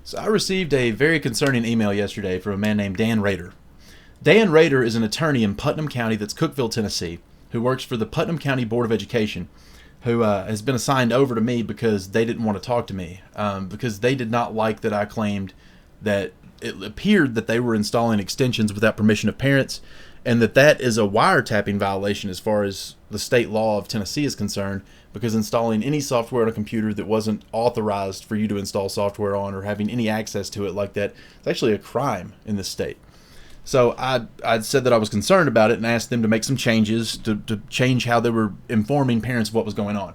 So I received a very concerning email yesterday from a man named Dan Rader. Dan Rader is an attorney in Putnam County, that's Cookeville, Tennessee, who works for the Putnam County Board of Education, who has been assigned over to me because they didn't want to talk to me, because they did not like that I claimed that it appeared that they were installing extensions without permission of parents, and that is a wiretapping violation as far as the state law of Tennessee is concerned, because installing any software on a computer that wasn't authorized for you to install software on, or having any access to it like that, is actually a crime in this state. So I said that I was concerned about it and asked them to make some changes to change how they were informing parents of what was going on.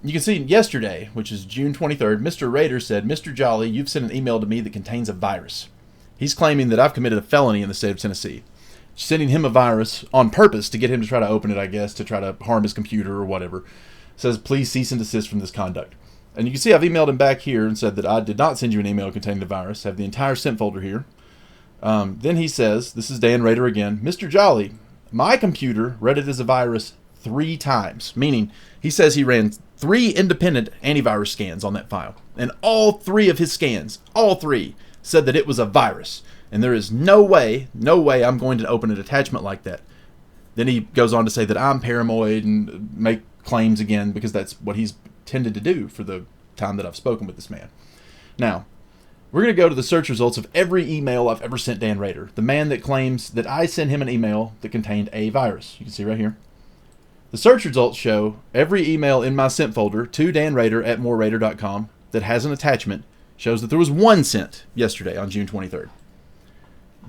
You can see yesterday, which is June 23rd, Mr. Rader said, "Mr. Jolly, you've sent an email to me that contains a virus." He's claiming that I've committed a felony in the state of Tennessee. Sending him a virus on purpose to get him to try to open it, I guess, to try to harm his computer or whatever. Says, "Please cease and desist from this conduct." And you can see I've emailed him back here and said that I did not send you an email containing the virus. I have the entire sent folder here. Then he says, this is Dan Rader again, "Mr. Jolly, my computer read it as a virus 3 times." Meaning, he says he ran 3 independent antivirus scans on that file. And all 3 of his scans, all 3, said that it was a virus. And there is no way I'm going to open an attachment like that. Then he goes on to say that I'm paranoid and make claims again, because that's what he's tended to do for the time that I've spoken with this man. Now, we're going to go to the search results of every email I've ever sent Dan Rader, the man that claims that I sent him an email that contained a virus. You can see right here. The search results show every email in my sent folder to Dan Rader at morerader.com that has an attachment shows that there was 1 sent yesterday on June 23rd.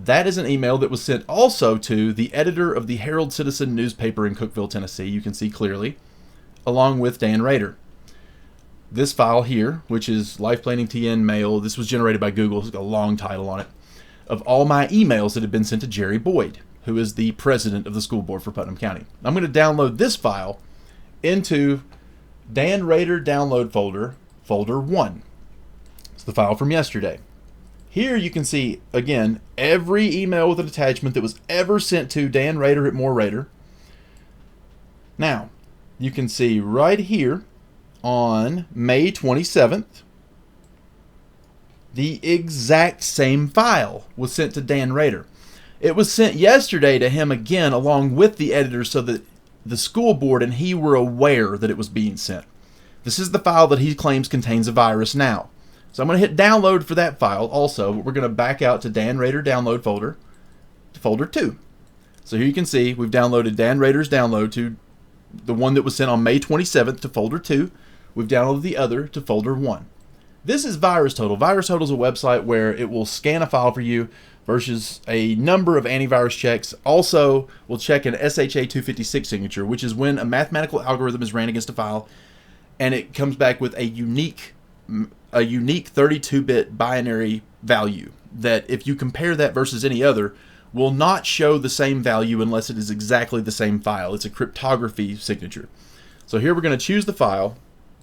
That is an email that was sent also to the editor of the Herald Citizen newspaper in Cookeville, Tennessee. You can see clearly, along with Dan Rader. This file here, which is Life Planning TN Mail, this was generated by Google, it's got a long title on it, of all my emails that have been sent to Jerry Boyd, who is the president of the school board for Putnam County. I'm going to download this file into Dan Rader download folder, folder 1. It's the file from yesterday. Here you can see, again, every email with an attachment that was ever sent to Dan Rader at morerader. Now, you can see right here on May 27th, the exact same file was sent to Dan Rader. It was sent yesterday to him again, along with the editor, so that the school board and he were aware that it was being sent. This is the file that he claims contains a virus now. So I'm going to hit download for that file also, but we're going to back out to Dan Rader download folder, to folder 2. So here you can see we've downloaded Dan Rader's download to the one that was sent on May 27th to folder 2. We've downloaded the other to folder 1. This is VirusTotal. VirusTotal is a website where it will scan a file for you versus a number of antivirus checks. Also, will check an SHA-256 signature, which is when a mathematical algorithm is ran against a file, and it comes back with a unique 32-bit binary value that, if you compare that versus any other, will not show the same value unless it is exactly the same file. It's a cryptography signature. So here we're going to choose the file,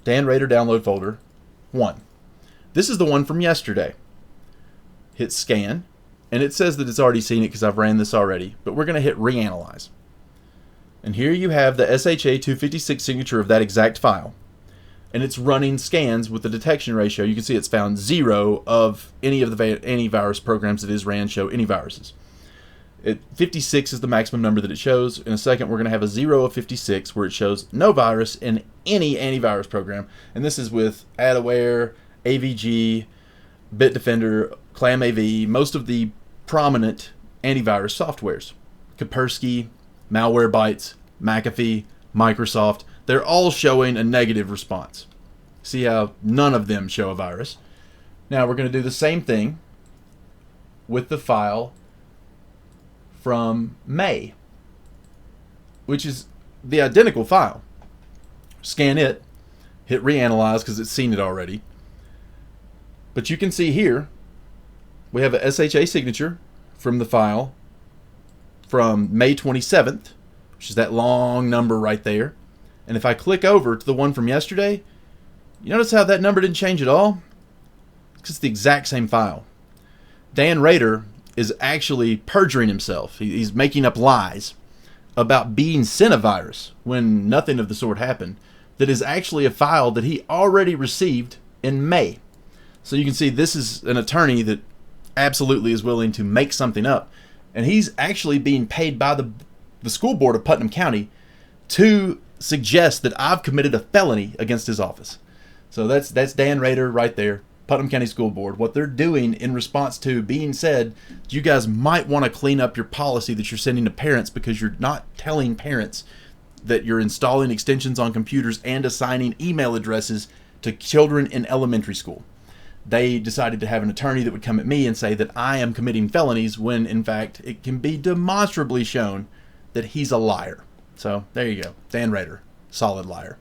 Dan Rader download folder 1. This is the one from yesterday. Hit scan, and it says that it's already seen it because I've ran this already, but we're going to hit reanalyze. And here you have the SHA-256 signature of that exact file. And it's running scans with the detection ratio. You can see it's found 0 of any of the antivirus programs that is ran show any viruses. 56 is the maximum number that it shows. In a second, we're going to have a 0 of 56 where it shows no virus in any antivirus program. And this is with AdAware, AVG, Bitdefender, ClamAV, most of the prominent antivirus softwares. Kaspersky, Malwarebytes, McAfee, Microsoft. They're all showing a negative response. See how none of them show a virus. Now we're going to do the same thing with the file from May, which is the identical file. Scan it, hit reanalyze because it's seen it already. But you can see here, we have a SHA signature from the file from May 27th, which is that long number right there. And if I click over to the one from yesterday, you notice how that number didn't change at all? It's the exact same file. Dan Rader is actually perjuring himself. He's making up lies about being sent a virus when nothing of the sort happened. That is actually a file that he already received in May. So you can see this is an attorney that absolutely is willing to make something up. And he's actually being paid by the school board of Putnam County to suggest that I've committed a felony against his office. So that's Dan Rader right there, Putnam County School Board. What they're doing in response to being said, you guys might want to clean up your policy that you're sending to parents, because you're not telling parents that you're installing extensions on computers and assigning email addresses to children in elementary school. They decided to have an attorney that would come at me and say that I am committing felonies, when in fact it can be demonstrably shown that he's a liar. So there you go. Dan Rader, solid liar.